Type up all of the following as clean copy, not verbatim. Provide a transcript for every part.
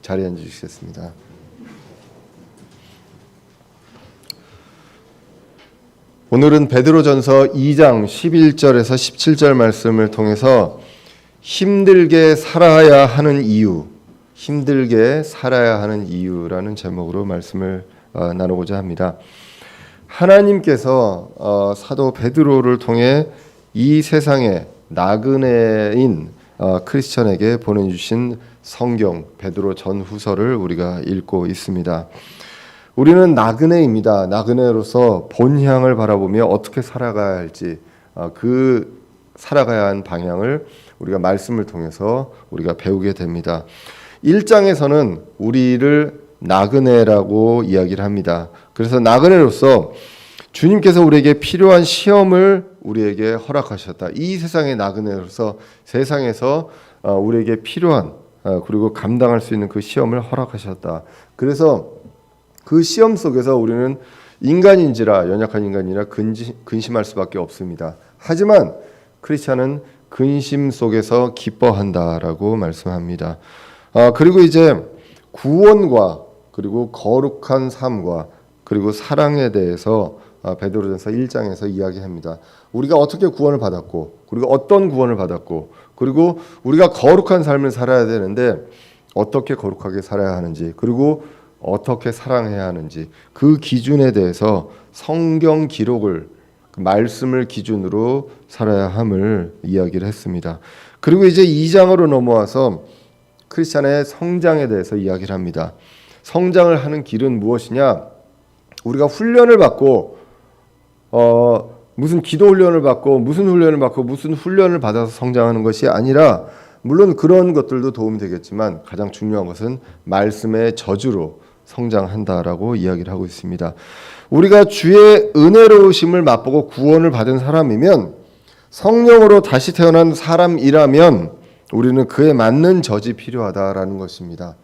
자리에 앉으시겠습니다. 오늘은 베드로전서 2장 11절에서 17절 말씀을 통해서 힘들게 살아야 하는 이유라는 제목으로 말씀을 나누고자 합니다. 하나님께서 사도 베드로를 통해 이 세상의 나그네인 크리스천에게 보내주신 성경 베드로 전후서를 우리가 읽고 있습니다. 우리는 나그네입니다. 나그네로서 본향을 바라보며 어떻게 살아가야 할지 그 살아가야 하는 방향을 우리가 말씀을 통해서 우리가 배우게 됩니다. 1장에서는 우리를 나그네라고 이야기를 합니다. 그래서 나그네로서 주님께서 우리에게 필요한 시험을 우리에게 허락하셨다. 이 세상의 나그네로서 세상에서 우리에게 필요한 그리고 감당할 수 있는 그 시험을 허락하셨다. 그래서 그 시험 속에서 우리는 인간인지라 연약한 인간이라 근심할 수밖에 없습니다. 하지만 크리스찬은 근심 속에서 기뻐한다라고 말씀합니다. 그리고 이제 구원과 그리고 거룩한 삶과 그리고 사랑에 대해서 베드로전서 1장에서 이야기합니다. 우리가 어떻게 구원을 받았고 그리고 어떤 구원을 받았고 그리고 우리가 거룩한 삶을 살아야 되는데 어떻게 거룩하게 살아야 하는지 그리고 어떻게 사랑해야 하는지 그 기준에 대해서 성경 기록을 말씀을 기준으로 살아야 함을 이야기를 했습니다. 그리고 이제 2장으로 넘어와서 크리스찬의 성장에 대해서 이야기를 합니다. 성장을 하는 길은 무엇이냐? 우리가 훈련을 받고 무슨 기도 훈련을 받고 무슨 훈련을 받아서 성장하는 것이 아니라 물론 그런 것들도 도움이 되겠지만 가장 중요한 것은 말씀의 저주로 성장한다라고 이야기를 하고 있습니다. 우리가 주의 은혜로우심을 맛보고 구원을 받은 사람이면 성령으로 다시 태어난 사람이라면 우리는 그에 맞는 젖이 필요하다라는 것입니다.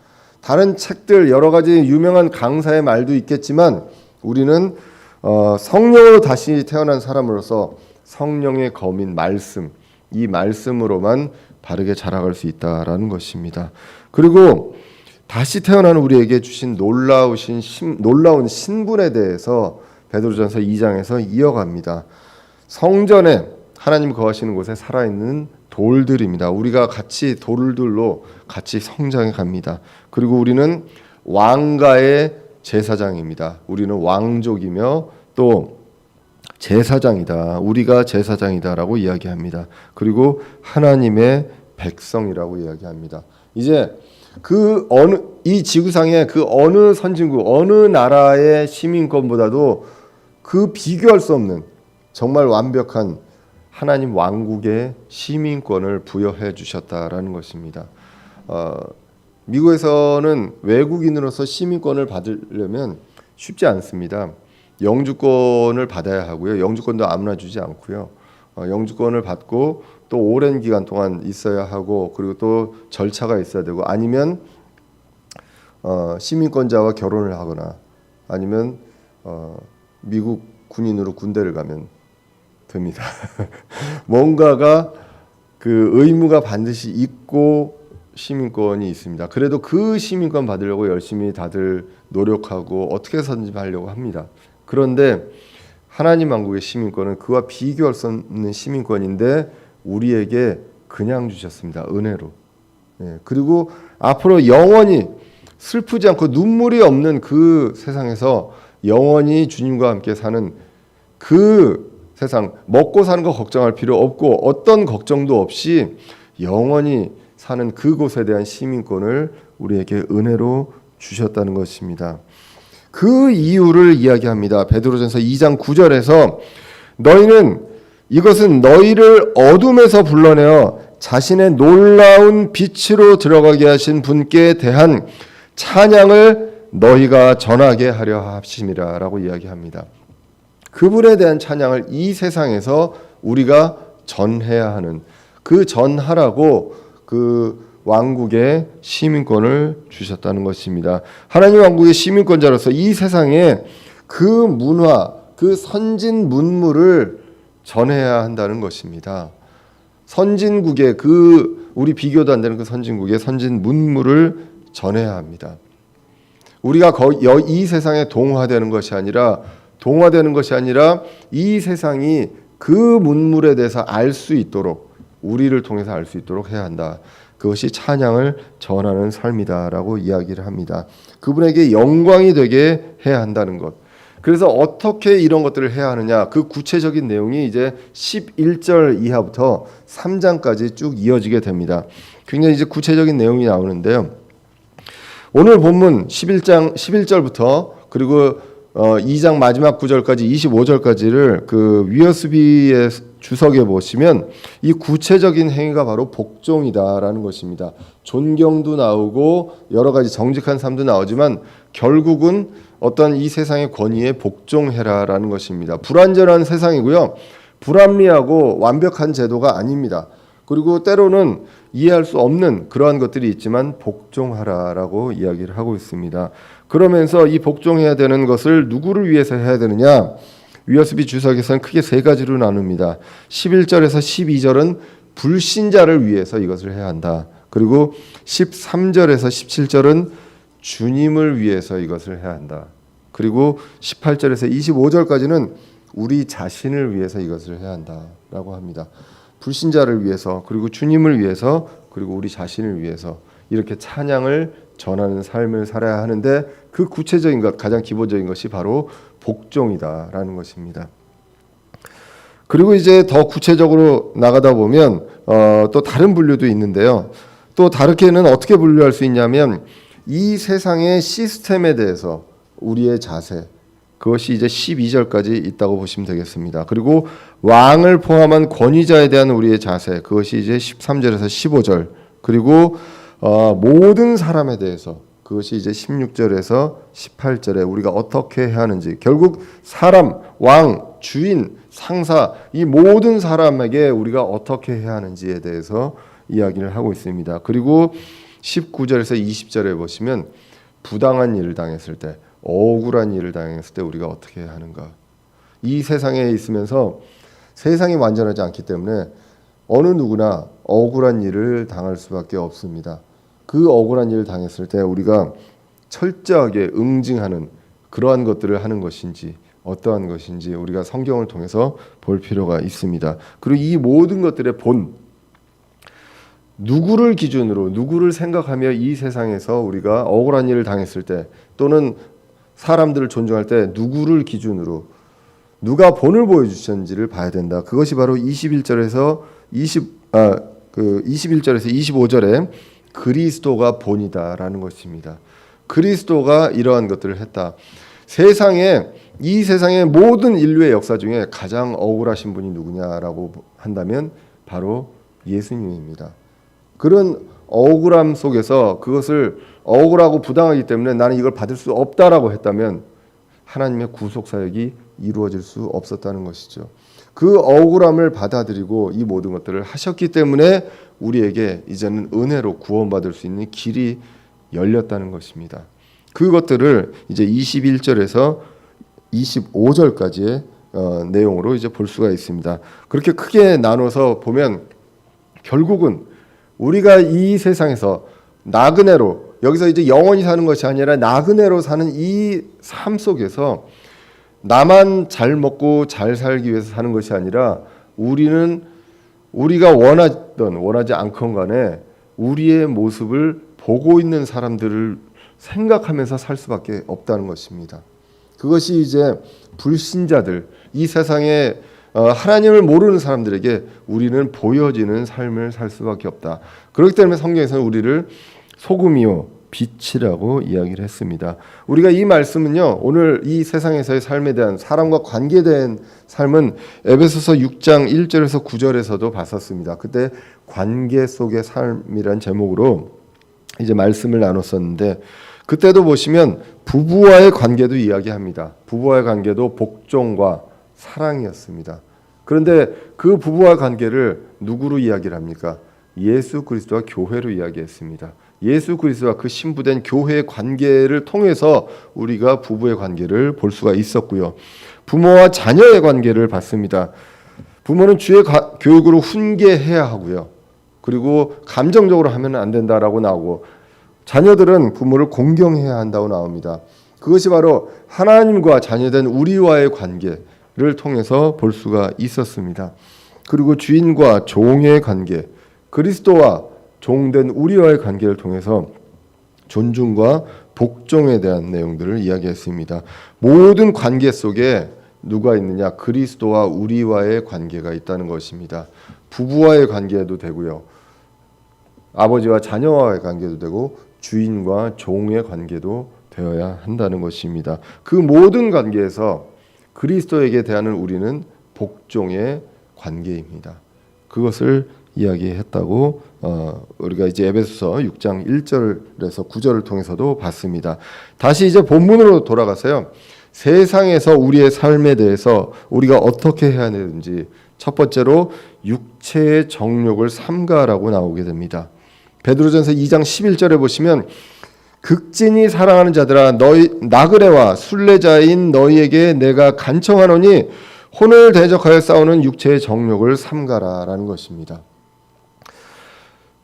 다른 책들 여러 가지 유명한 강사의 말도 있겠지만 우리는 성령으로 다시 태어난 사람으로서 성령의 검인 말씀, 이 말씀으로만 바르게 자라갈 수 있다라는 것입니다. 그리고 다시 태어난 우리에게 주신 놀라운 신분에 대해서 베드로전서 2장에서 이어갑니다. 성전에 하나님 거하시는 곳에 살아있는 돌들입니다. 우리가 같이 돌들로 같이 성장해 갑니다. 그리고 우리는 왕가의 제사장입니다. 우리는 왕족이며 또 제사장이다. 우리가 제사장이다라고 이야기합니다. 그리고 하나님의 백성이라고 이야기합니다. 이제 이 지구상의 그 어느 선진국, 어느 나라의 시민권보다도 그 비교할 수 없는 정말 완벽한 하나님 왕국의 시민권을 부여해 주셨다라는 것입니다. 미국에서는 외국인으로서 시민권을 받으려면 쉽지 않습니다. 영주권을 받아야 하고요. 영주권도 아무나 주지 않고요. 영주권을 받고 또 오랜 기간 동안 있어야 하고 그리고 또 절차가 있어야 되고 아니면 시민권자와 결혼을 하거나 아니면 미국 군인으로 군대를 가면 됩니다. 뭔가가 그 의무가 반드시 있고 시민권이 있습니다. 그래도 그 시민권 받으려고 열심히 다들 노력하고 어떻게 해서든지 하려고 합니다. 그런데 하나님 왕국의 시민권은 그와 비교할 수 없는 시민권인데 우리에게 그냥 주셨습니다. 은혜로. 그리고 앞으로 영원히 슬프지 않고 눈물이 없는 그 세상에서 영원히 주님과 함께 사는 그 세상, 먹고 사는 거 걱정할 필요 없고 어떤 걱정도 없이 영원히 사는 그곳에 대한 시민권을 우리에게 은혜로 주셨다는 것입니다. 그 이유를 이야기합니다. 베드로전서 2장 9절에서 이것은 너희를 어둠에서 불러내어 자신의 놀라운 빛으로 들어가게 하신 분께 대한 찬양을 너희가 전하게 하려 하심이라 라고 이야기합니다. 그분에 대한 찬양을 이 세상에서 우리가 전해야 하는 그 전하라고 그 왕국의 시민권을 주셨다는 것입니다. 하나님 왕국의 시민권자로서 이 세상에 그 문화, 그 선진 문물을 전해야 한다는 것입니다. 선진국의 우리 비교도 안 되는 그 선진국의 선진 문물을 전해야 합니다. 우리가 이 세상에 동화되는 것이 아니라 이 세상이 그 문물에 대해서 알 수 있도록, 우리를 통해서 알 수 있도록 해야 한다. 그것이 찬양을 전하는 삶이다라고 이야기를 합니다. 그분에게 영광이 되게 해야 한다는 것. 그래서 어떻게 이런 것들을 해야 하느냐, 그 구체적인 내용이 이제 11절 이하부터 3장까지 쭉 이어지게 됩니다. 굉장히 이제 구체적인 내용이 나오는데요. 오늘 본문 11절부터 그리고 2장 마지막 9절까지 25절까지를 그 위어스비의 주석에 보시면 이 구체적인 행위가 바로 복종이다라는 것입니다. 존경도 나오고 여러 가지 정직한 삶도 나오지만 결국은 어떤 이 세상의 권위에 복종해라라는 것입니다. 불완전한 세상이고요. 불합리하고 완벽한 제도가 아닙니다. 그리고 때로는 이해할 수 없는 그러한 것들이 있지만 복종하라라고 이야기를 하고 있습니다. 그러면서 이 복종해야 되는 것을 누구를 위해서 해야 되느냐? 위어스비 주석에서는 크게 세 가지로 나눕니다. 11절에서 12절은 불신자를 위해서 이것을 해야 한다. 그리고 13절에서 17절은 주님을 위해서 이것을 해야 한다. 그리고 18절에서 25절까지는 우리 자신을 위해서 이것을 해야 한다라고 합니다. 불신자를 위해서, 그리고 주님을 위해서, 그리고 우리 자신을 위해서 이렇게 찬양을 전하는 삶을 살아야 하는데 그 구체적인 것, 가장 기본적인 것이 바로 복종이다라는 것입니다. 그리고 이제 더 구체적으로 나가다 보면 또 다른 분류도 있는데요. 또 다르게는 어떻게 분류할 수 있냐면 이 세상의 시스템에 대해서 우리의 자세, 그것이 이제 12절까지 있다고 보시면 되겠습니다. 그리고 왕을 포함한 권위자에 대한 우리의 자세, 그것이 이제 13절에서 15절, 그리고 모든 사람에 대해서, 그것이 이제 16절에서 18절에 우리가 어떻게 해야 하는지, 결국 사람, 왕, 주인, 상사, 이 모든 사람에게 우리가 어떻게 해야 하는지에 대해서 이야기를 하고 있습니다. 그리고 19절에서 20절에 보시면 부당한 일을 당했을 때, 억울한 일을 당했을 때 우리가 어떻게 해야 하는가. 이 세상에 있으면서 세상이 완전하지 않기 때문에 어느 누구나 억울한 일을 당할 수밖에 없습니다. 그 억울한 일을 당했을 때 우리가 철저하게 응징하는 그러한 것들을 하는 것인지 어떠한 것인지 우리가 성경을 통해서 볼 필요가 있습니다. 그리고 이 모든 것들의 본, 누구를 기준으로, 누구를 생각하며 이 세상에서 우리가 억울한 일을 당했을 때 또는 사람들을 존중할 때 누구를 기준으로 누가 본을 보여주셨는지를 봐야 된다. 그것이 바로 21절에서 25절에 그리스도가 본이다라는 것입니다. 그리스도가 이러한 것들을 했다. 이 세상의 모든 인류의 역사 중에 가장 억울하신 분이 누구냐라고 한다면 바로 예수님입니다. 그런 억울함 속에서 그것을 억울하고 부당하기 때문에 나는 이걸 받을 수 없다라고 했다면 하나님의 구속사역이 이루어질 수 없었다는 것이죠. 그 억울함을 받아들이고 이 모든 것들을 하셨기 때문에 우리에게 이제는 은혜로 구원받을 수 있는 길이 열렸다는 것입니다. 그것들을 이제 21절에서 25절까지의 내용으로 이제 볼 수가 있습니다. 그렇게 크게 나눠서 보면 결국은 우리가 이 세상에서 나그네로, 여기서 이제 영원히 사는 것이 아니라 나그네로 사는 이 삶 속에서 나만 잘 먹고 잘 살기 위해서 사는 것이 아니라 우리가 원하든 원하지 않건 간에 우리의 모습을 보고 있는 사람들을 생각하면서 살 수밖에 없다는 것입니다. 그것이 이제 불신자들, 이 세상에 하나님을 모르는 사람들에게 우리는 보여지는 삶을 살 수밖에 없다. 그렇기 때문에 성경에서는 우리를 소금이요 빛이라고 이야기를 했습니다. 우리가 이 말씀은요, 오늘 이 세상에서의 삶에 대한, 사람과 관계된 삶은 에베소서 6장 1절에서 9절에서도 봤었습니다. 그때 관계 속의 삶이란 제목으로 이제 말씀을 나눴었는데, 그때도 보시면 부부와의 관계도 이야기합니다. 부부와의 관계도 복종과 사랑이었습니다. 그런데 그 부부와 관계를 누구로 이야기를 합니까? 예수 그리스도와 교회로 이야기했습니다. 예수 그리스도와 그 신부된 교회의 관계를 통해서 우리가 부부의 관계를 볼 수가 있었고요. 부모와 자녀의 관계를 봤습니다. 부모는 주의 교육으로 훈계해야 하고요. 그리고 감정적으로 하면 안 된다라고 나오고, 자녀들은 부모를 공경해야 한다고 나옵니다. 그것이 바로 하나님과 자녀된 우리와의 관계를 통해서 볼 수가 있었습니다. 그리고 주인과 종의 관계, 그리스도와 종된 우리와의 관계를 통해서 존중과 복종에 대한 내용들을 이야기했습니다. 모든 관계 속에 누가 있느냐? 그리스도와 우리와의 관계가 있다는 것입니다. 부부와의 관계도 되고요. 아버지와 자녀와의 관계도 되고 주인과 종의 관계도 되어야 한다는 것입니다. 그 모든 관계에서 그리스도에게 대하는 우리는 복종의 관계입니다. 그것을 이야기했다고 우리가 이제 에베소서 6장 1절에서 9절을 통해서도 봤습니다. 다시 이제 본문으로 돌아가서요. 세상에서 우리의 삶에 대해서 우리가 어떻게 해야 되는지 첫 번째로 육체의 정욕을 삼가라고 나오게 됩니다. 베드로전서 2장 11절에 보시면 극진히 사랑하는 자들아 너희 나그네와 순례자인 너희에게 내가 간청하노니 혼을 대적하여 싸우는 육체의 정욕을 삼가라라는 것입니다.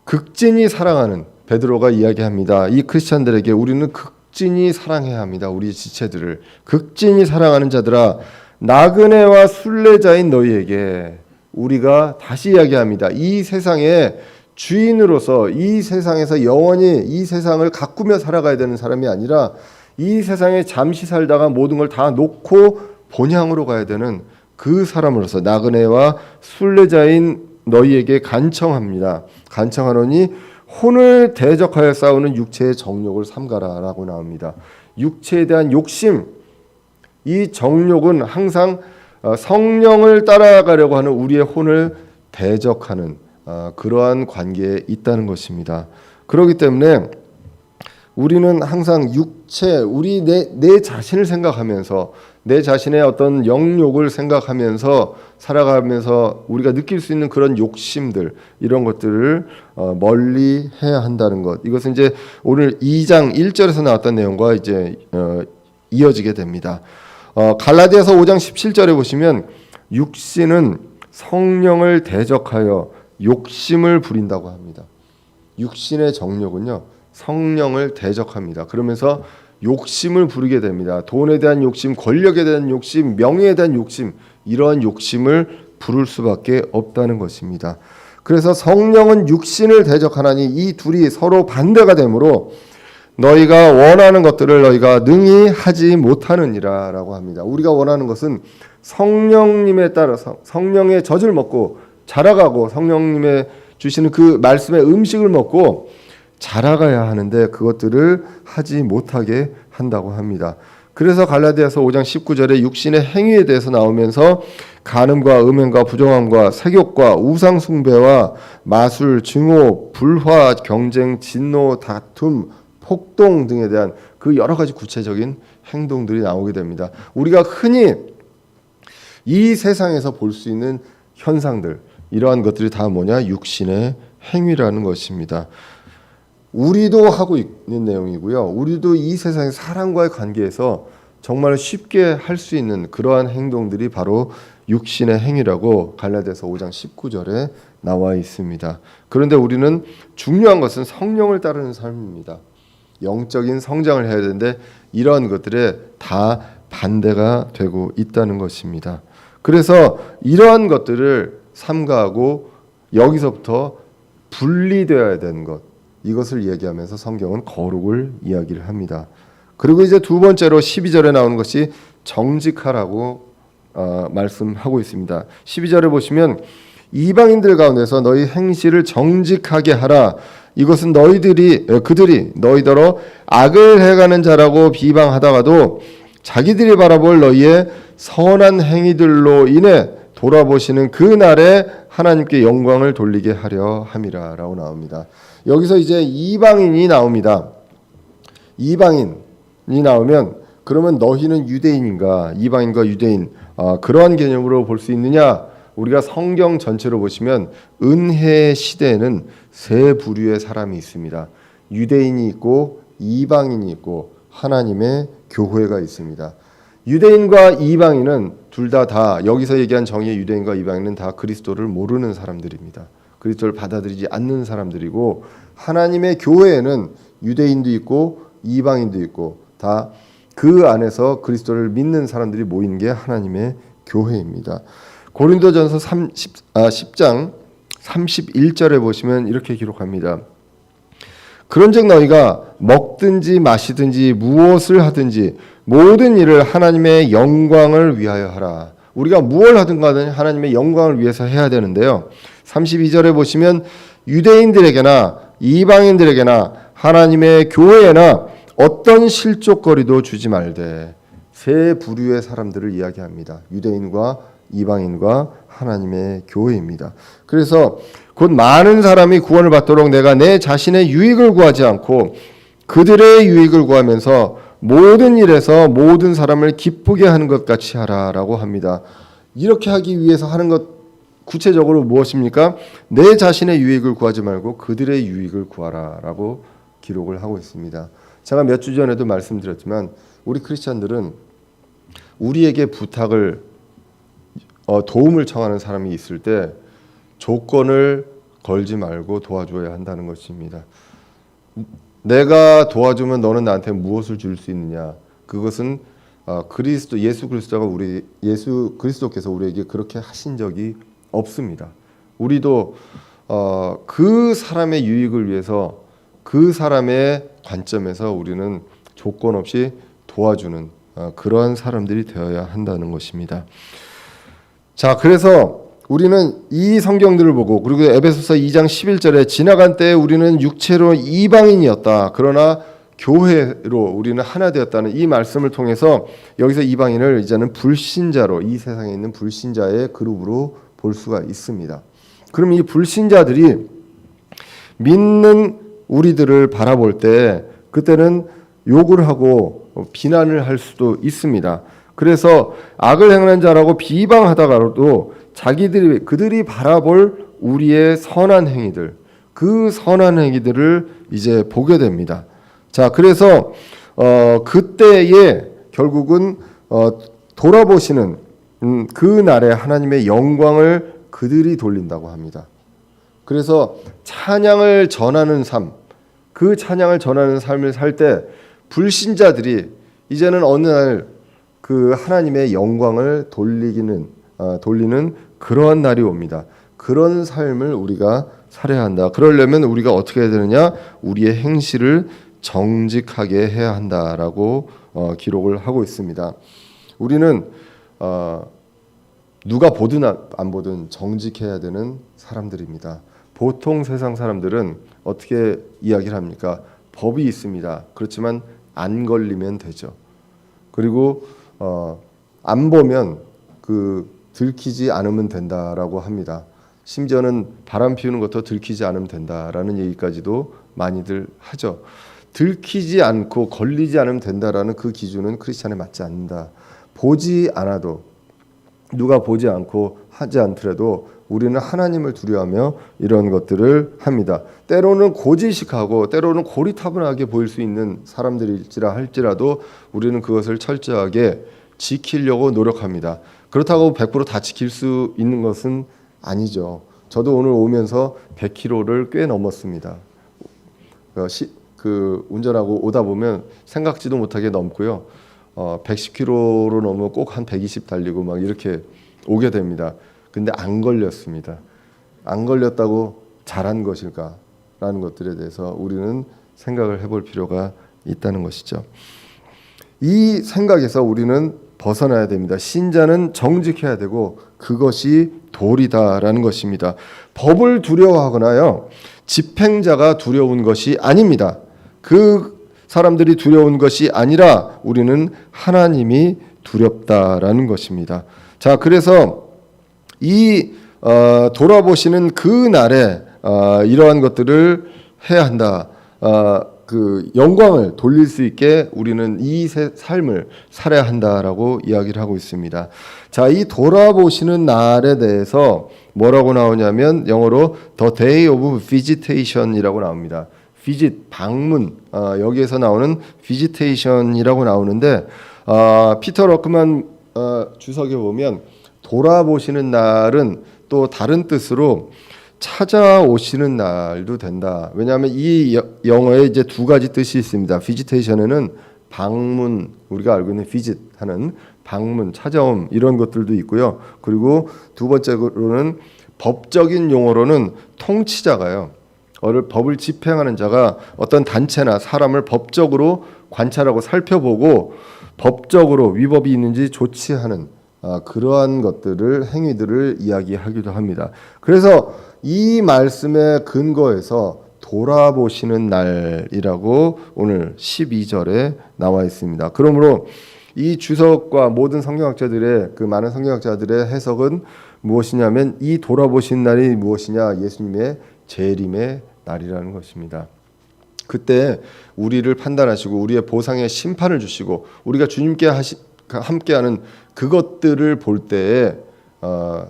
극진히 사랑하는 베드로가 이야기합니다. 이 크리스찬들에게 우리는 극진히 사랑해야 합니다. 우리 지체들을 극진히 사랑하는 자들아 나그네와 순례자인 너희에게 우리가 다시 이야기합니다. 이 세상의 주인으로서 이 세상에서 영원히 이 세상을 가꾸며 살아가야 되는 사람이 아니라 이 세상에 잠시 살다가 모든 걸 다 놓고 본향으로 가야 되는 그 사람으로서 나그네와 순례자인 너희에게 간청합니다. 간청하노니 혼을 대적하여 싸우는 육체의 정욕을 삼가라라고 나옵니다. 육체에 대한 욕심, 이 정욕은 항상 성령을 따라가려고 하는 우리의 혼을 대적하는 그러한 관계에 있다는 것입니다. 그렇기 때문에 우리는 항상 육체, 우리 내 자신을 생각하면서 내 자신의 어떤 영욕을 생각하면서 살아가면서 우리가 느낄 수 있는 그런 욕심들 이런 것들을 멀리 해야 한다는 것. 이것은 이제 오늘 2장 1절에서 나왔던 내용과 이제 이어지게 됩니다. 갈라디아서 5장 17절에 보시면 육신은 성령을 대적하여 욕심을 부린다고 합니다. 육신의 정욕은요 성령을 대적합니다. 그러면서 욕심을 부리게 됩니다. 돈에 대한 욕심, 권력에 대한 욕심, 명예에 대한 욕심, 이러한 욕심을 부를 수밖에 없다는 것입니다. 그래서 성령은 육신을 대적하나니 이 둘이 서로 반대가 되므로 너희가 원하는 것들을 너희가 능히 하지 못하느니라 라고 합니다. 우리가 원하는 것은 성령님에 따라서 성령의 젖을 먹고 자라가고 성령님의 주시는 그 말씀의 음식을 먹고 자라가야 하는데 그것들을 하지 못하게 한다고 합니다. 그래서 갈라디아서 5장 19절에 육신의 행위에 대해서 나오면서 간음과 음행과 부정함과 색욕과 우상 숭배와 마술, 증오, 불화, 경쟁, 진노, 다툼, 폭동 등에 대한 그 여러 가지 구체적인 행동들이 나오게 됩니다. 우리가 흔히 이 세상에서 볼 수 있는 현상들 이러한 것들이 다 뭐냐? 육신의 행위라는 것입니다. 우리도 하고 있는 내용이고요. 우리도 이 세상의 사람과의 관계에서 정말 쉽게 할 수 있는 그러한 행동들이 바로 육신의 행위라고 갈라디아서 5장 19절에 나와 있습니다. 그런데 우리는 중요한 것은 성령을 따르는 삶입니다. 영적인 성장을 해야 되는데 이러한 것들에 다 반대가 되고 있다는 것입니다. 그래서 이러한 것들을 삼가하고 여기서부터 분리되어야 되는 것, 이것을 이야기하면서 성경은 거룩을 이야기를 합니다. 그리고 이제 두 번째로 12절에 나오는 것이 정직하라고 말씀하고 있습니다. 12절에 보시면 이방인들 가운데서 너희 행실을 정직하게 하라. 이것은 그들이 너희더러 악을 해가는 자라고 비방하다가도 자기들이 바라볼 너희의 선한 행위들로 인해 돌아보시는 그 날에 하나님께 영광을 돌리게 하려 함이라라고 나옵니다. 여기서 이제 이방인이 나옵니다. 이방인이 나오면 그러면 너희는 유대인인가? 이방인과 유대인 그러한 개념으로 볼 수 있느냐? 우리가 성경 전체로 보시면 은혜 시대에는 세 부류의 사람이 있습니다. 유대인이 있고 이방인이 있고 하나님의 교회가 있습니다. 유대인과 이방인은 둘 다 여기서 얘기한 정의의 유대인과 이방인은 다 그리스도를 모르는 사람들입니다. 그리스도를 받아들이지 않는 사람들이고 하나님의 교회에는 유대인도 있고 이방인도 있고 다 그 안에서 그리스도를 믿는 사람들이 모인 게 하나님의 교회입니다. 고린도전서 10장 31절에 보시면 이렇게 기록합니다. 그런즉 너희가 먹든지 마시든지 무엇을 하든지 모든 일을 하나님의 영광을 위하여 하라. 우리가 무엇을 하든 간에 하나님의 영광을 위해서 해야 되는데요. 32절에 보시면 유대인들에게나 이방인들에게나 하나님의 교회에나 어떤 실족거리도 주지 말되. 세 부류의 사람들을 이야기합니다. 유대인과 이방인과 하나님의 교회입니다. 그래서 곧 많은 사람이 구원을 받도록 내가 내 자신의 유익을 구하지 않고 그들의 유익을 구하면서 모든 일에서 모든 사람을 기쁘게 하는 것 같이 하라라고 합니다. 이렇게 하기 위해서 하는 것 구체적으로 무엇입니까? 내 자신의 유익을 구하지 말고 그들의 유익을 구하라라고 기록을 하고 있습니다. 제가 몇 주 전에도 말씀드렸지만 우리 크리스찬들은 우리에게 부탁을 도움을 청하는 사람이 있을 때 조건을 걸지 말고 도와줘야 한다는 것입니다. 내가 도와주면 너는 나한테 무엇을 줄 수 있느냐? 그것은 예수 그리스도께서 우리에게 그렇게 하신 적이 없습니다. 우리도 그 사람의 유익을 위해서 그 사람의 관점에서 우리는 조건 없이 도와주는 그러한 사람들이 되어야 한다는 것입니다. 자, 그래서 우리는 이 성경들을 보고 그리고 에베소서 2장 11절에 지나간 때에 우리는 육체로 이방인이었다. 그러나 교회로 우리는 하나 되었다는 이 말씀을 통해서 여기서 이방인을 이제는 불신자로 이 세상에 있는 불신자의 그룹으로 볼 수가 있습니다. 그럼 이 불신자들이 믿는 우리들을 바라볼 때 그때는 욕을 하고 비난을 할 수도 있습니다. 그래서 악을 행하는 자라고 비방하다가도 그들이 바라볼 우리의 선한 행위들, 그 선한 행위들을 이제 보게 됩니다. 자, 그래서 그때에 결국은 돌아보시는 그 날에 하나님의 영광을 그들이 돌린다고 합니다. 그래서 찬양을 전하는 삶, 그 찬양을 전하는 삶을 살 때 불신자들이 이제는 어느 날 그 하나님의 영광을 돌리는 그러한 날이 옵니다. 그런 삶을 우리가 살아야 한다. 그러려면 우리가 어떻게 해야 되느냐? 우리의 행실을 정직하게 해야 한다라고 기록을 하고 있습니다. 우리는 누가 보든 안 보든 정직해야 되는 사람들입니다. 보통 세상 사람들은 어떻게 이야기를 합니까? 법이 있습니다. 그렇지만 안 걸리면 되죠. 그리고 안 보면 들키지 않으면 된다라고 합니다. 심지어는 바람 피우는 것도 들키지 않으면 된다라는 얘기까지도 많이들 하죠. 들키지 않고 걸리지 않으면 된다라는 그 기준은 크리스찬에 맞지 않는다. 보지 않아도 누가 보지 않고 하지 않더라도 우리는 하나님을 두려워하며 이런 것들을 합니다. 때로는 고지식하고 때로는 고리타분하게 보일 수 있는 사람들일지라 할지라도 우리는 그것을 철저하게 지키려고 노력합니다. 그렇다고 100% 지킬 수 있는 것은 아니죠. 저도 오늘 오면서 100km를 꽤 넘었습니다. 운전하고 오다 보면 생각지도 못하게 넘고요. 110km로 넘으면 꼭 한 120 달리고 막 이렇게 오게 됩니다. 근데 안 걸렸습니다. 안 걸렸다고 잘한 것일까라는 것들에 대해서 우리는 생각을 해볼 필요가 있다는 것이죠. 이 생각에서 우리는 벗어나야 됩니다. 신자는 정직해야 되고 그것이 도리다라는 것입니다. 법을 두려워하거나요, 집행자가 두려운 것이 아닙니다. 그 사람들이 두려운 것이 아니라 우리는 하나님이 두렵다라는 것입니다. 자, 그래서 이 돌아보시는 그 날에 이러한 것들을 해야 한다. 그 영광을 돌릴 수 있게 우리는 이 삶을 살아야 한다라고 이야기를 하고 있습니다. 자, 이 돌아보시는 날에 대해서 뭐라고 나오냐면 영어로 The Day of Visitation이라고 나옵니다. visit, 방문, 여기에서 나오는 visitation이라고 나오는데 피터 러크만 주석에 보면 돌아보시는 날은 또 다른 뜻으로 찾아오시는 날도 된다. 왜냐하면 이 영어에 이제 두 가지 뜻이 있습니다. visitation에는 방문, 우리가 알고 있는 visit 하는 방문, 찾아옴 이런 것들도 있고요. 그리고 두 번째로는 법적인 용어로는 통치자가요. 법을 집행하는 자가 어떤 단체나 사람을 법적으로 관찰하고 살펴보고 법적으로 위법이 있는지 조치하는 그러한 것들을 행위들을 이야기하기도 합니다. 그래서 이 말씀의 근거에서 돌아보시는 날이라고 오늘 12절에 나와 있습니다. 그러므로 이 주석과 모든 성경학자들의 그 많은 성경학자들의 해석은 무엇이냐면 이 돌아보신 날이 무엇이냐? 예수님의 재림의 날이라는 것입니다. 그때 우리를 판단하시고 우리의 보상의 심판을 주시고 우리가 주님께 함께하는 그것들을 볼 때에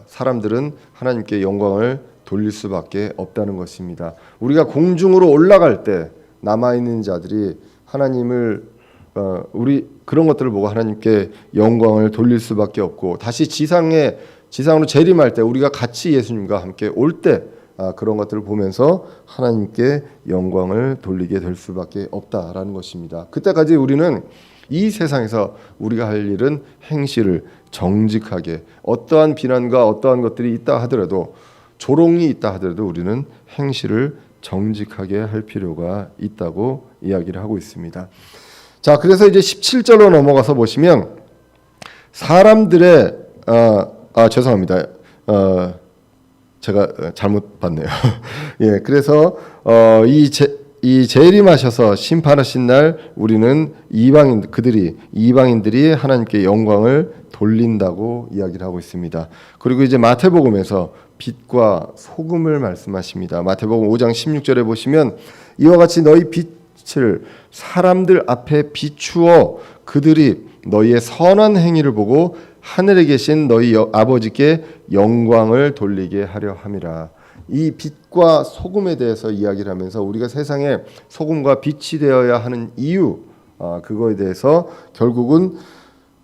사람들은 하나님께 영광을 돌릴 수밖에 없다는 것입니다. 우리가 공중으로 올라갈 때 남아있는 자들이 하나님을 우리 그런 것들을 보고 하나님께 영광을 돌릴 수밖에 없고 다시 지상으로 재림할 때 우리가 같이 예수님과 함께 올 때 그런 것들을 보면서 하나님께 영광을 돌리게 될 수밖에 없다라는 것입니다. 그때까지 우리는 이 세상에서 우리가 할 일은 행실을 정직하게 어떠한 비난과 어떠한 것들이 있다 하더라도 조롱이 있다 하더라도 우리는 행실을 정직하게 할 필요가 있다고 이야기를 하고 있습니다. 자, 그래서 이제 17절로 넘어가서 보시면 사람들의 죄송합니다. 제가 잘못 봤네요. 예, 그래서 이 재림하셔서 심판하신 날 우리는 이방인들이 하나님께 영광을 돌린다고 이야기를 하고 있습니다. 그리고 이제 마태복음에서 빛과 소금을 말씀하십니다. 마태복음 5장 16절에 보시면 이와 같이 너희 빛을 사람들 앞에 비추어 그들이 너희의 선한 행위를 보고 하늘에 계신 너희 아버지께 영광을 돌리게 하려 함이라. 이 빛과 소금에 대해서 이야기를 하면서 우리가 세상에 소금과 빛이 되어야 하는 이유 그거에 대해서 결국은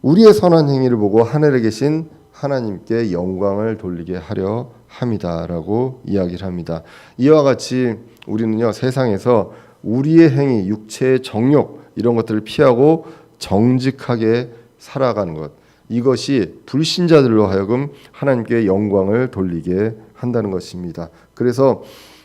우리의 선한 행위를 보고 하늘에 계신 하나님께 영광을 돌리게 하려 함이다라고 이야기를 합니다. 이와 같이 우리는요 세상에서 우리의 행위, 육체의 정욕 이런 것들을 피하고 정직하게 살아가는 것 이것이 불신자들로 하여금 하나님께 영광을 돌리게 한다는 것입니다. 그래서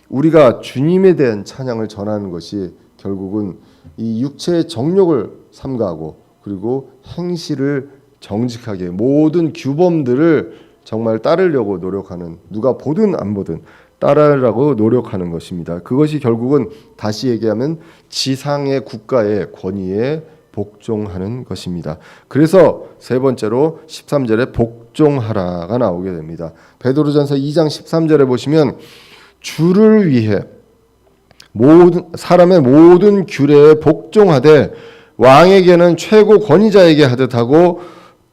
우리가 주님에 대한 찬양을 전하는 것이 결국은 이 육체의 정욕을 삼가하고 그리고 행실을 정직하게 모든 규범들을 정말 따르려고 노력하는 누가 보든 안 보든 따르려고 노력하는 것입니다. 그것이 결국은 다시 얘기하면 지상의 국가의 권위에 복종하는 것입니다. 그래서 세 번째로 13절에 복종하라가 나오게 됩니다. 베드로전서 2장 13절에 보시면 주를 위해 사람의 모든 규례에 복종하되 왕에게는 최고 권위자에게 하듯 하고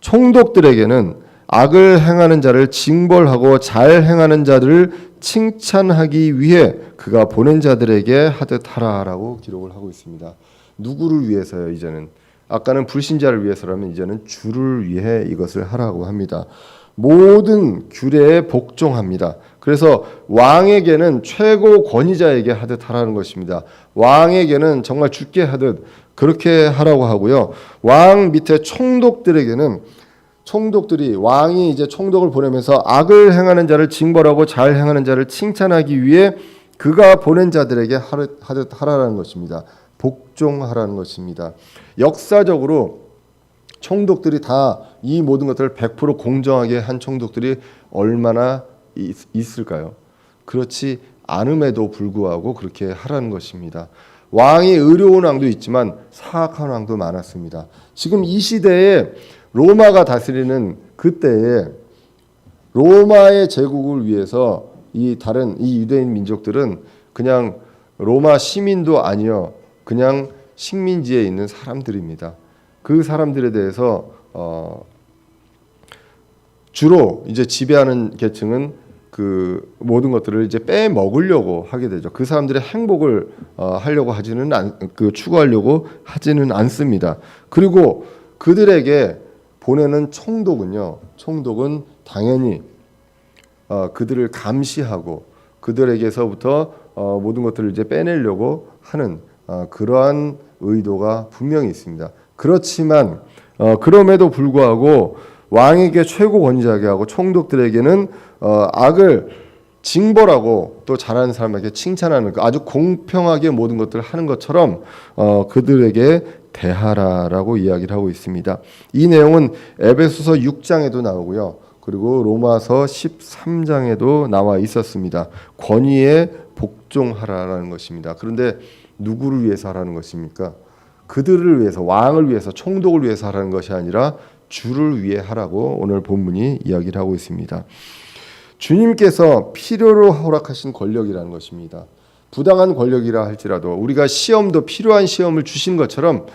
총독들에게는 악을 행하는 자를 징벌하고 잘 행하는 자들을 칭찬하기 위해 그가 보낸 자들에게 하듯 하라라고 기록을 하고 있습니다. 누구를 위해서요? 이제는 아까는 불신자를 위해서라면 이제는 주를 위해 이것을 하라고 합니다. 모든 규례에 복종합니다. 그래서 왕에게는 최고 권위자에게 하듯 하라는 것입니다. 왕에게는 정말 주께 하듯 그렇게 하라고 하고요. 왕 밑에 총독들에게는 총독들이 왕이 이제 총독을 보내면서 악을 행하는 자를 징벌하고 잘 행하는 자를 칭찬하기 위해 그가 보낸 자들에게 하듯 하라는 것입니다. 복종하라는 것입니다. 역사적으로 총독들이 다 이 모든 것들을 100% 공정하게 한 총독들이 얼마나 있을까요? 그렇지 않음에도 불구하고 그렇게 하라는 것입니다. 왕이 의로운 왕도 있지만 사악한 왕도 많았습니다. 지금 이 시대에 로마가 다스리는 그때에 로마의 제국을 위해서 이 유대인 민족들은 그냥 로마 시민도 아니요 그냥 식민지에 있는 사람들입니다. 그 사람들에 대해서 주로 이제 지배하는 계층은 그 모든 것들을 이제 빼먹으려고 하게 되죠. 그 사람들의 행복을 하려고 추구하려고 하지는 않습니다. 그리고 그들에게 보내는 총독은 당연히 그들을 감시하고 그들에게서부터 모든 것들을 이제 빼내려고 하는 그러한 의도가 분명히 있습니다. 그렇지만 그럼에도 불구하고 왕에게 최고 권위자게 하고 총독들에게는 악을 징벌하고 또 잘하는 사람에게 칭찬하는 아주 공평하게 모든 것들을 하는 것처럼 그들에게 대하라라고 이야기를 하고 있습니다. 이 내용은 에베소서 6장에도 나오고요. 그리고 로마서 13장에도 나와 있었습니다. 권위에 복종하라라는 것입니다. 그런데 누구를 위해서 하라는 것입니까? 그들을 위해서, 왕을 위해서, 총독을 위해서 하라는 것이 아니라 주를 위해 하라고 오늘 본문이 이야기를 하고 있습니다. 주님께서 필요로 허락하신 권력이라는 것입니다. 부당한 권력이라 할지라도 우리가 시험도 필요한 시험을 주신 것처럼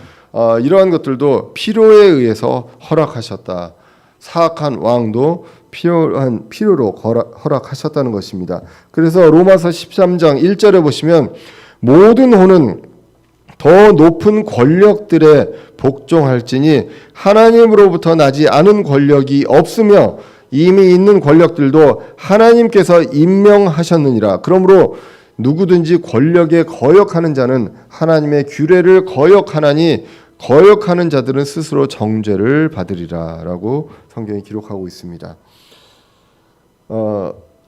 이러한 것들도 필요에 의해서 허락하셨다. 사악한 왕도 필요로 허락하셨다는 것입니다. 그래서 로마서 13장 1절에 보시면 모든 호는 더 높은 권력들에 복종할지니 하나님으로부터 나지 않은 권력이 없으며 이미 있는 권력들도 하나님께서 임명하셨느니라. 그러므로 누구든지 권력에 거역하는 자는 하나님의 규례를 거역하나니 거역하는 자들은 스스로 정죄를 받으리라 라고 성경이 기록하고 있습니다.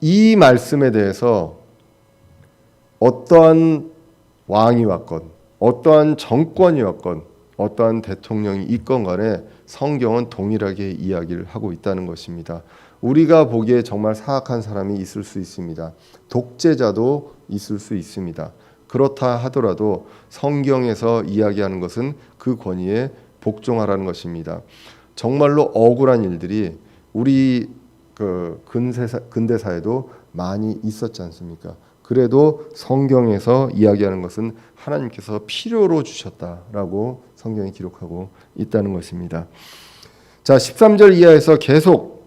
이 말씀에 대해서 어떠한 왕이 왔건 어떠한 정권이 왔건 어떠한 대통령이 있건 간에 성경은 동일하게 이야기를 하고 있다는 것입니다. 우리가 보기에 정말 사악한 사람이 있을 수 있습니다. 독재자도 있을 수 있습니다. 그렇다 하더라도 성경에서 이야기하는 것은 그 권위에 복종하라는 것입니다. 정말로 억울한 일들이 우리 근대사에도 많이 있었지 않습니까? 그래도 성경에서 이야기하는 것은 하나님께서 필요로 주셨다라고 성경이 기록하고 있다는 것입니다. 자, 13절 이하에서 계속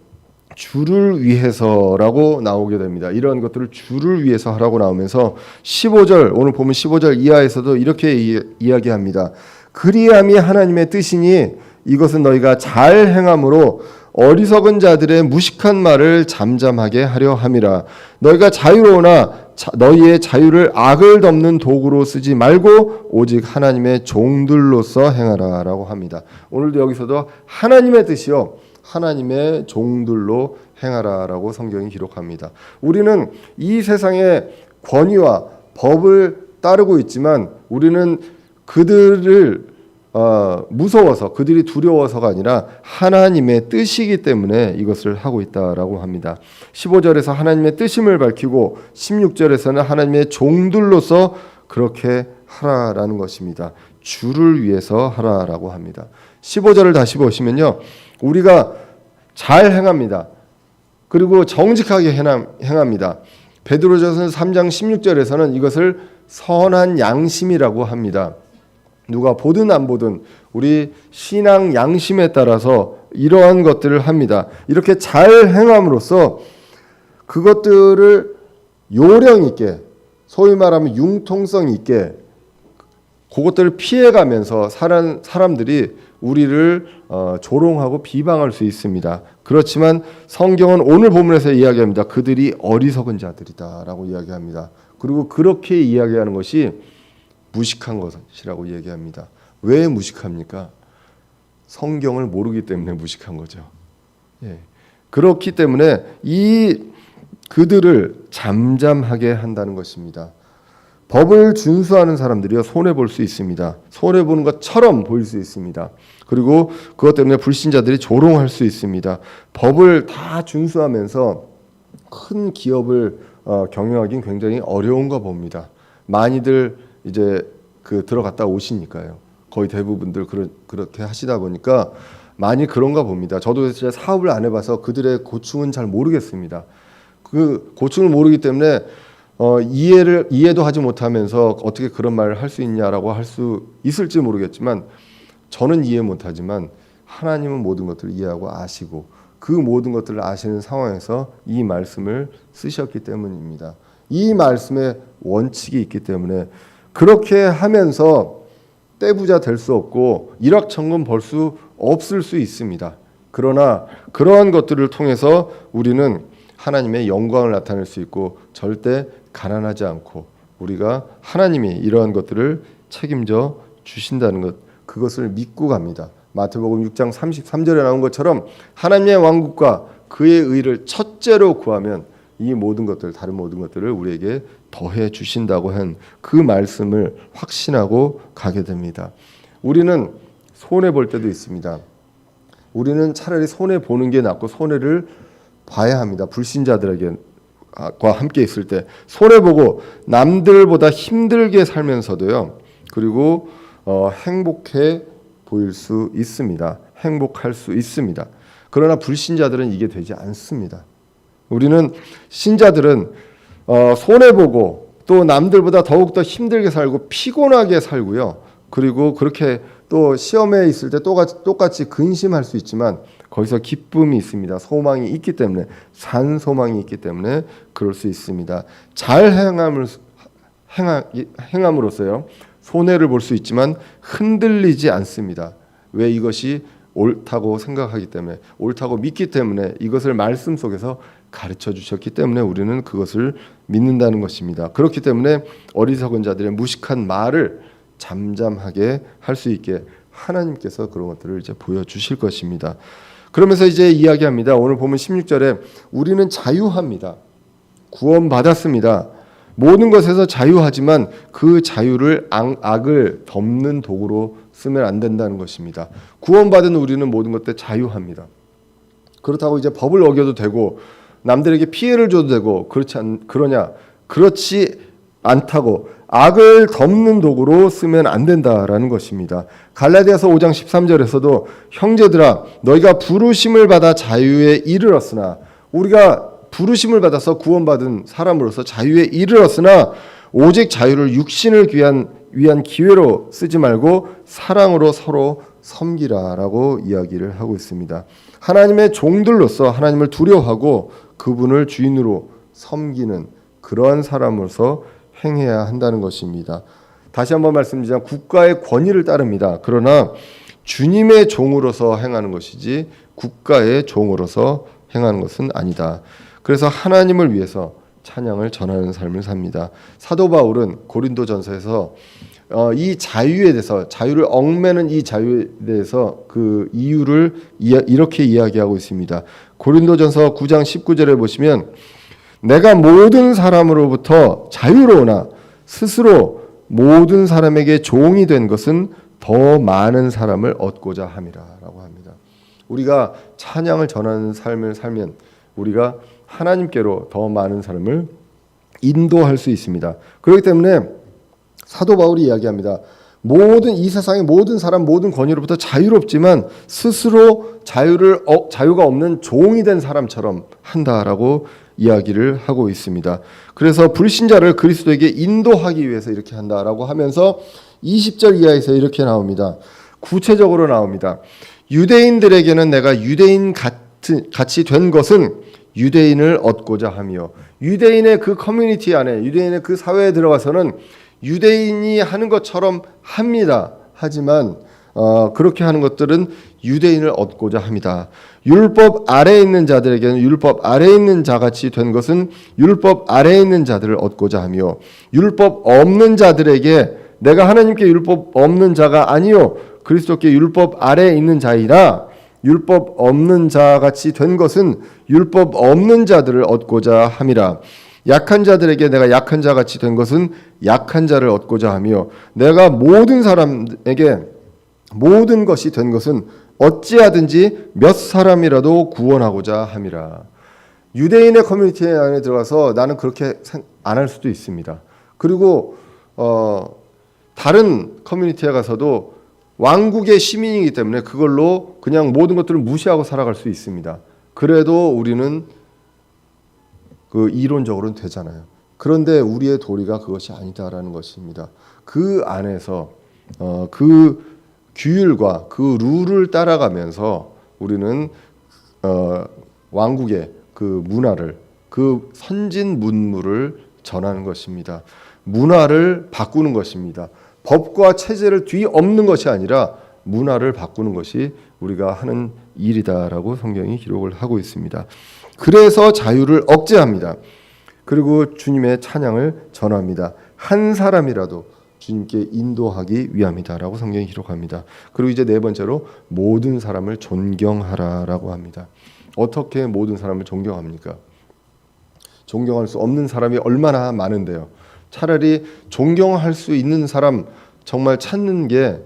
주를 위해서라고 나오게 됩니다. 이런 것들을 주를 위해서 하라고 나오면서 15절, 오늘 보면 15절 이하에서도 이렇게 이야기합니다. 그리함이 하나님의 뜻이니 이것은 너희가 잘 행함으로 어리석은 자들의 무식한 말을 잠잠하게 하려 함이라. 너희가 자유로우나 너희의 자유를 악을 덮는 도구로 쓰지 말고 오직 하나님의 종들로서 행하라 라고 합니다. 오늘도 여기서도 하나님의 뜻이요 하나님의 종들로 행하라 라고 성경이 기록합니다. 우리는 이 세상의 권위와 법을 따르고 있지만 우리는 그들을 무서워서 그들이 두려워서가 아니라 하나님의 뜻이기 때문에 이것을 하고 있다라고 합니다. 15절에서 하나님의 뜻임을 밝히고 16절에서는 하나님의 종들로서 그렇게 하라라는 것입니다. 주를 위해서 하라라고 합니다. 15절을 다시 보시면요. 우리가 잘 행합니다. 그리고 정직하게 행합니다. 베드로전서 3장 16절에서는 이것을 선한 양심이라고 합니다. 누가 보든 안 보든 우리 신앙 양심에 따라서 이러한 것들을 합니다. 이렇게 잘 행함으로써 그것들을 요령 있게 소위 말하면 융통성 있게 그것들을 피해가면서 사람들이 우리를 조롱하고 비방할 수 있습니다. 그렇지만 성경은 오늘 본문에서 이야기합니다. 그들이 어리석은 자들이다라고 이야기합니다. 그리고 그렇게 이야기하는 것이 무식한 것이라고 얘기합니다. 왜 무식합니까? 성경을 모르기 때문에 무식한 거죠. 예. 그렇기 때문에 그들을 잠잠하게 한다는 것입니다. 법을 준수하는 사람들이요 손해 볼 수 있습니다. 손해 보는 것처럼 보일 수 있습니다. 그리고 그것 때문에 불신자들이 조롱할 수 있습니다. 법을 다 준수하면서 큰 기업을 경영하기는 굉장히 어려운가 봅니다. 많이들 이제 들어갔다 오시니까요. 거의 대부분들 그렇게 하시다 보니까 많이 그런가 봅니다. 저도 진짜 사업을 안 해봐서 그들의 고충은 잘 모르겠습니다. 그 고충을 모르기 때문에 이해도 하지 못하면서 어떻게 그런 말을 할 수 있냐라고 할 수 있을지 모르겠지만 저는 이해 못하지만 하나님은 모든 것들을 이해하고 아시고 그 모든 것들을 아시는 상황에서 이 말씀을 쓰셨기 때문입니다. 이 말씀에 원칙이 있기 때문에 그렇게 하면서 떼부자 될 수 없고 일확천금 벌 수 없을 수 있습니다. 그러나 그러한 것들을 통해서 우리는 하나님의 영광을 나타낼 수 있고 절대 가난하지 않고 우리가 하나님이 이러한 것들을 책임져 주신다는 것, 그것을 믿고 갑니다. 마태복음 6장 33절에 나온 것처럼 하나님의 왕국과 그의 의를 첫째로 구하면 이 모든 것들, 다른 모든 것들을 우리에게 더해 주신다고 한 그 말씀을 확신하고 가게 됩니다. 우리는 손해 볼 때도 있습니다. 우리는 차라리 손해 보는 게 낫고 손해를 봐야 합니다. 불신자들에게 과 함께 있을 때 손해 보고 남들보다 힘들게 살면서도요. 그리고 행복해 보일 수 있습니다. 행복할 수 있습니다. 그러나 불신자들은 이게 되지 않습니다. 우리는 신자들은 손해 보고 또 남들보다 더욱더 힘들게 살고 피곤하게 살고요. 그리고 그렇게 또 시험에 있을 때 똑같이 근심할 수 있지만 거기서 기쁨이 있습니다. 소망이 있기 때문에, 산 소망이 있기 때문에 그럴 수 있습니다. 잘 행함으로써요. 손해를 볼 수 있지만 흔들리지 않습니다. 왜? 이것이 옳다고 생각하기 때문에, 옳다고 믿기 때문에, 이것을 말씀 속에서 가르쳐 주셨기 때문에 우리는 그것을 믿는다는 것입니다. 그렇기 때문에 어리석은 자들의 무식한 말을 잠잠하게 할 수 있게 하나님께서 그런 것들을 이제 보여주실 것입니다. 그러면서 이제 이야기합니다. 오늘 보면 16절에 우리는 자유합니다. 구원받았습니다. 모든 것에서 자유하지만 그 자유를 악을 덮는 도구로 쓰면 안 된다는 것입니다. 구원받은 우리는 모든 것들 자유합니다. 그렇다고 이제 법을 어겨도 되고 남들에게 피해를 줘도 되고 그렇지 않다고 악을 덮는 도구로 쓰면 안 된다라는 것입니다. 갈라디아서 5장 13절에서도 형제들아 너희가 부르심을 받아 자유에 이르렀으나, 우리가 부르심을 받아서 구원받은 사람으로서 자유에 이르렀으나 오직 자유를 육신을 위한 기회로 쓰지 말고 사랑으로 서로 섬기라라고 이야기를 하고 있습니다. 하나님의 종들로서 하나님을 두려워하고 그분을 주인으로 섬기는 그러한 사람으로서 행해야 한다는 것입니다. 다시 한번 말씀드리자면 국가의 권위를 따릅니다. 그러나 주님의 종으로서 행하는 것이지 국가의 종으로서 행하는 것은 아니다. 그래서 하나님을 위해서 찬양을 전하는 삶을 삽니다. 사도 바울은 고린도전서에서 이 자유에 대해서, 자유를 얽매는 이 자유에 대해서 그 이유를 이렇게 이야기하고 있습니다. 고린도전서 9장 19절에 보시면 내가 모든 사람으로부터 자유로우나 스스로 모든 사람에게 종이 된 것은 더 많은 사람을 얻고자 함이라라고 합니다. 우리가 찬양을 전하는 삶을 살면 우리가 하나님께로 더 많은 사람을 인도할 수 있습니다. 그렇기 때문에 사도 바울이 이야기합니다. 이 세상의 모든 사람, 모든 권위로부터 자유롭지만 스스로 자유가 없는 종이 된 사람처럼 한다라고 이야기를 하고 있습니다. 그래서 불신자를 그리스도에게 인도하기 위해서 이렇게 한다라고 하면서 20절 이하에서 이렇게 나옵니다. 구체적으로 나옵니다. 유대인들에게는 내가 유대인 같이 된 것은 유대인을 얻고자 하며, 유대인의 그 커뮤니티 안에, 유대인의 그 사회에 들어가서는 유대인이 하는 것처럼 합니다. 하지만 그렇게 하는 것들은 유대인을 얻고자 합니다. 율법 아래에 있는 자들에게는 율법 아래에 있는 자같이 된 것은 율법 아래에 있는 자들을 얻고자 하며, 율법 없는 자들에게 내가 하나님께 율법 없는 자가 아니요 그리스도께 율법 아래에 있는 자이라, 율법 없는 자같이 된 것은 율법 없는 자들을 얻고자 함이라. 약한 자들에게 내가 약한 자같이 된 것은 약한 자를 얻고자 하며, 내가 모든 사람에게 모든 것이 된 것은 어찌하든지 몇 사람이라도 구원하고자 함이라. 유대인의 커뮤니티 안에 들어가서 나는 그렇게 안 할 수도 있습니다. 그리고 다른 커뮤니티에 가서도 왕국의 시민이기 때문에 그걸로 그냥 모든 것들을 무시하고 살아갈 수 있습니다. 그래도 우리는 이론적으로는 되잖아요. 그런데 우리의 도리가 그것이 아니다라는 것입니다. 그 안에서 그 규율과 그 룰을 따라가면서 우리는 왕국의 그 문화를, 그 선진 문물을 전하는 것입니다. 문화를 바꾸는 것입니다. 법과 체제를 뒤엎는 것이 아니라 문화를 바꾸는 것이 우리가 하는 일이다라고 성경이 기록을 하고 있습니다. 그래서 자유를 억제합니다. 그리고 주님의 찬양을 전합니다. 한 사람이라도 주님께 인도하기 위함이다라고 성경이 기록합니다. 그리고 이제 네 번째로 모든 사람을 존경하라라고 합니다. 어떻게 모든 사람을 존경합니까? 존경할 수 없는 사람이 얼마나 많은데요. 차라리 존경할 수 있는 사람 정말 찾는 게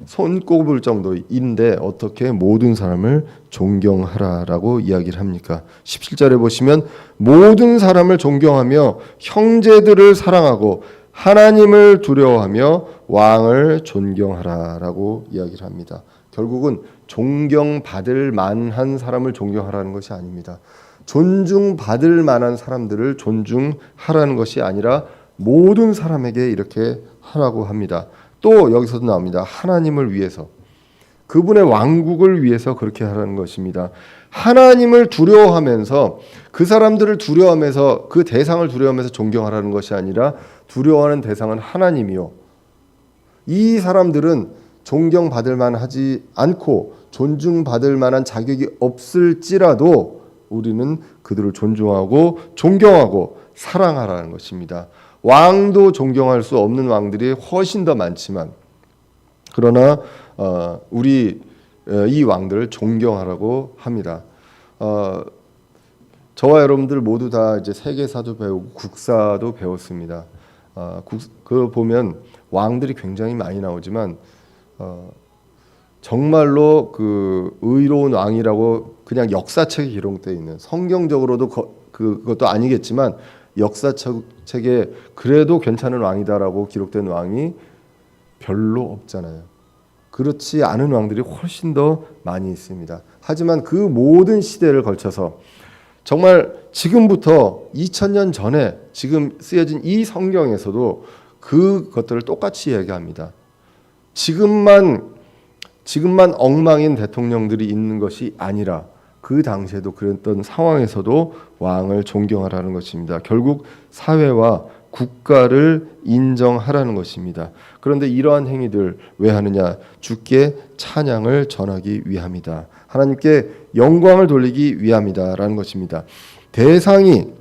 손꼽을 정도인데 어떻게 모든 사람을 존경하라라고 이야기를 합니까? 17절에 보시면 모든 사람을 존경하며 형제들을 사랑하고 하나님을 두려워하며 왕을 존경하라라고 이야기를 합니다. 결국은 존경받을 만한 사람을 존경하라는 것이 아닙니다. 존중받을 만한 사람들을 존중하라는 것이 아니라 모든 사람에게 이렇게 하라고 합니다. 또 여기서도 나옵니다. 하나님을 위해서, 그분의 왕국을 위해서 그렇게 하라는 것입니다. 하나님을 두려워하면서, 그 사람들을 두려워하면서, 그 대상을 두려워하면서 존경하라는 것이 아니라 두려워하는 대상은 하나님이요, 이 사람들은 존경받을 만하지 않고 존중받을 만한 자격이 없을지라도 우리는 그들을 존중하고 존경하고 사랑하라는 것입니다. 왕도 존경할 수 없는 왕들이 훨씬 더 많지만, 그러나 우리 이 왕들을 존경하라고 합니다. 저와 여러분들 모두 다 이제 세계사도 배우고 국사도 배웠습니다. 그 보면 왕들이 굉장히 많이 나오지만 정말로 그 의로운 왕이라고 그냥 역사책에 기록되어 있는, 성경적으로도 그것도 아니겠지만 역사책에 그래도 괜찮은 왕이다라고 기록된 왕이 별로 없잖아요. 그렇지 않은 왕들이 훨씬 더 많이 있습니다. 하지만 그 모든 시대를 걸쳐서 정말 지금부터 2000년 전에 지금 쓰여진 이 성경에서도 그것들을 똑같이 이야기합니다. 지금만 엉망인 대통령들이 있는 것이 아니라 그 당시에도 그랬던 상황에서도 왕을 존경하라는 것입니다. 결국 사회와 국가를 인정하라는 것입니다. 그런데 이러한 행위들 왜 하느냐? 주께 찬양을 전하기 위함이다. 하나님께 영광을 돌리기 위함이다라는 것입니다. 대상이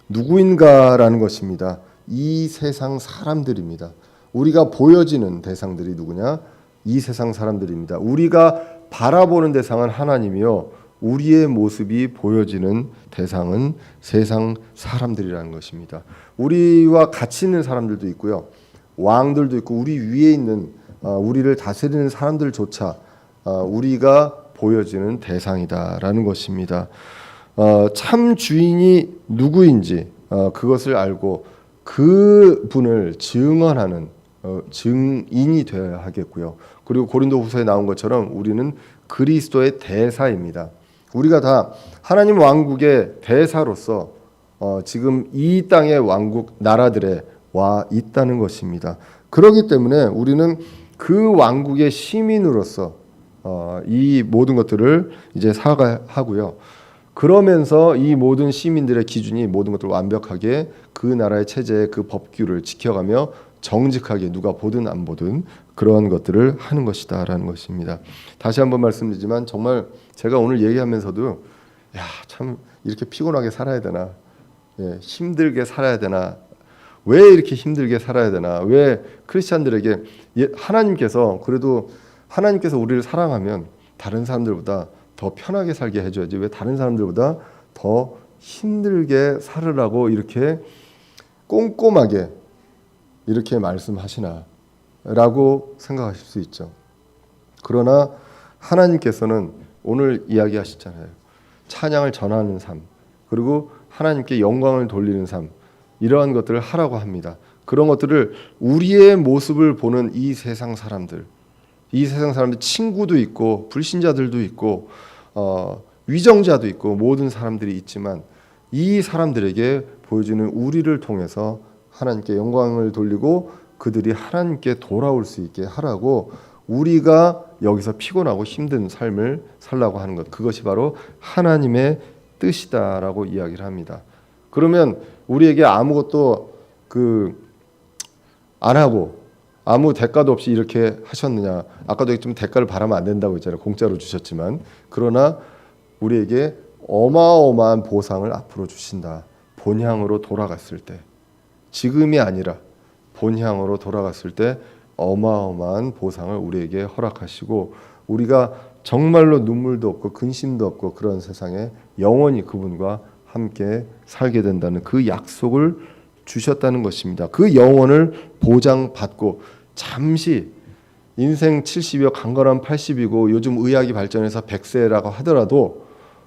누구인가라는 것입니다. 이 세상 사람들입니다. 우리가 보여지는 대상들이 누구냐? 이 세상 사람들입니다. 우리가 바라보는 대상은 하나님이요, 우리의 모습이 보여지는 대상은 세상 사람들이라는 것입니다. 우리와 같이 있는 사람들도 있고요, 왕들도 있고, 우리 위에 있는 우리를 다스리는 사람들조차 우리가 보여지는 대상이다라는 것입니다. 참 주인이 누구인지 그것을 알고 그 분을 증언하는 증인이 되어야 하겠고요. 그리고 고린도후서에 나온 것처럼 우리는 그리스도의 대사입니다. 우리가 다 하나님 왕국의 대사로서 지금 이 땅의 왕국 나라들에 와 있다는 것입니다. 그렇기 때문에 우리는 그 왕국의 시민으로서 이 모든 것들을 이제 사과하고요. 그러면서 이 모든 시민들의 기준이 모든 것들을 완벽하게 그 나라의 체제의 그 법규를 지켜가며 정직하게 누가 보든 안 보든 그러한 것들을 하는 것이다라는 것입니다. 다시 한번 말씀드리지만 정말 제가 오늘 얘기하면서도 참 이렇게 피곤하게 살아야 되나, 힘들게 살아야 되나, 왜 이렇게 힘들게 살아야 되나, 왜 크리스찬들에게 하나님께서 우리를 사랑하면 다른 사람들보다 더 편하게 살게 해줘야지 왜 다른 사람들보다 더 힘들게 살으라고 이렇게 꼼꼼하게 이렇게 말씀하시나 라고 생각하실 수 있죠. 그러나 하나님께서는 오늘 이야기하시잖아요. 찬양을 전하는 삶, 그리고 하나님께 영광을 돌리는 삶, 이러한 것들을 하라고 합니다. 그런 것들을 우리의 모습을 보는 이 세상 사람들 친구도 있고 불신자들도 있고 위정자도 있고 모든 사람들이 있지만 이 사람들에게 보여주는 우리를 통해서 하나님께 영광을 돌리고 그들이 하나님께 돌아올 수 있게 하라고, 우리가 여기서 피곤하고 힘든 삶을 살라고 하는 것, 그것이 바로 하나님의 뜻이다라고 이야기를 합니다. 그러면 우리에게 아무것도 안 하고 아무 대가도 없이 이렇게 하셨느냐? 아까도 얘기했지만 대가를 바라면 안 된다고 했잖아요. 공짜로 주셨지만. 그러나 우리에게 어마어마한 보상을 앞으로 주신다. 본향으로 돌아갔을 때, 지금이 아니라 본향으로 돌아갔을 때 어마어마한 보상을 우리에게 허락하시고, 우리가 정말로 눈물도 없고 근심도 없고 그런 세상에 영원히 그분과 함께 살게 된다는 그 약속을 주셨다는 것입니다. 그 영혼을 보장받고, 잠시 인생 70이요 강건한 80이고 요즘 의학이 발전해서 100세라고 하더라도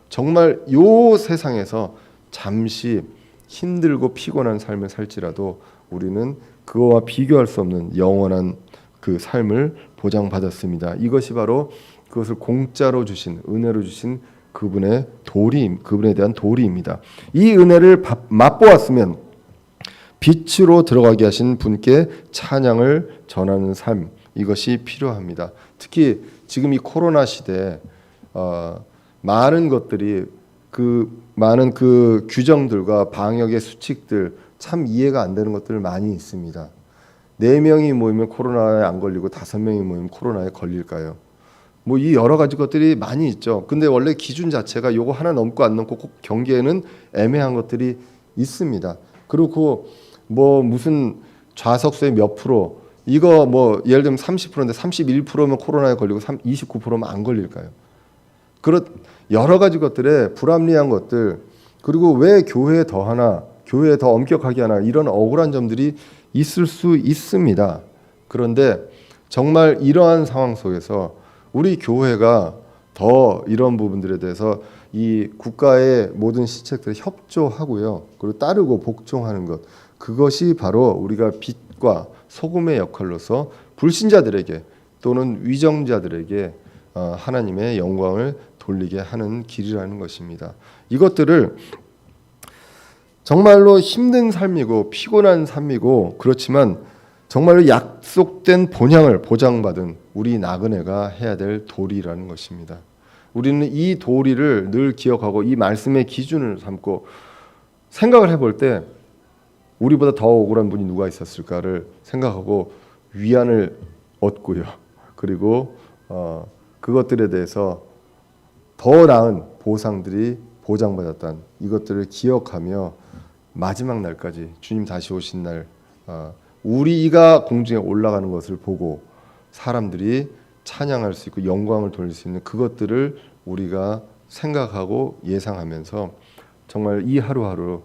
정말 요 세상에서 잠시 힘들고 피곤한 삶을 살지라도 우리는 그거와 비교할 수 없는 영원한 그 삶을 보장받았습니다. 이것이 바로 그것을 공짜로 주신, 은혜로 주신 그분의 도리, 그분에 대한 도리입니다. 이 은혜를 맛보았으면 빛으로 들어가게 하신 분께 찬양을 전하는 삶, 이것이 필요합니다. 특히 지금 이 코로나 시대에 많은 것들이, 많은 그 규정들과 방역의 수칙들 참 이해가 안 되는 것들 많이 있습니다. 4명이 모이면 코로나에 안 걸리고 5명이 모이면 코로나에 걸릴까요? 뭐 이 여러 가지 것들이 많이 있죠. 근데 원래 기준 자체가 요거 하나 넘고 안 넘고 꼭 경계에는 애매한 것들이 있습니다. 그리고 뭐 무슨 좌석수의 몇 프로, 이거 뭐 예를 들면 30%인데 31%면 코로나에 걸리고 29%면 안 걸릴까요? 그런 여러 가지 것들에 불합리한 것들, 그리고 왜 교회에 더 하나, 교회에 더 엄격하게 하나, 이런 억울한 점들이 있을 수 있습니다. 그런데 정말 이러한 상황 속에서 우리 교회가 더 이런 부분들에 대해서 이 국가의 모든 시책들에 협조하고요, 그리고 따르고 복종하는 것, 그것이 바로 우리가 빛과 소금의 역할로서 불신자들에게 또는 위정자들에게 하나님의 영광을 돌리게 하는 길이라는 것입니다. 이것들을 정말로 힘든 삶이고 피곤한 삶이고, 그렇지만 정말로 약속된 본향을 보장받은 우리 나그네가 해야 될 도리라는 것입니다. 우리는 이 도리를 늘 기억하고 이 말씀의 기준을 삼고 생각을 해볼 때 우리보다 더 억울한 분이 누가 있었을까를 생각하고 위안을 얻고요. 그리고 그것들에 대해서 더 나은 보상들이 보장받았다는 이것들을 기억하며 마지막 날까지, 주님 다시 오신 날 우리가 공중에 올라가는 것을 보고 사람들이 찬양할 수 있고 영광을 돌릴 수 있는 그것들을 우리가 생각하고 예상하면서 정말 이 하루하루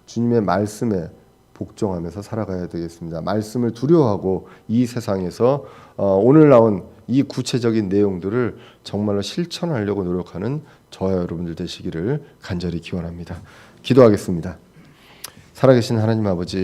주님의 말씀에 복종하면서 살아가야 되겠습니다. 말씀을 두려워하고 이 세상에서 오늘 나온 이 구체적인 내용들을 정말로 실천하려고 노력하는 저와 여러분들 되시기를 간절히 기원합니다. 기도하겠습니다. 살아계신 하나님 아버지,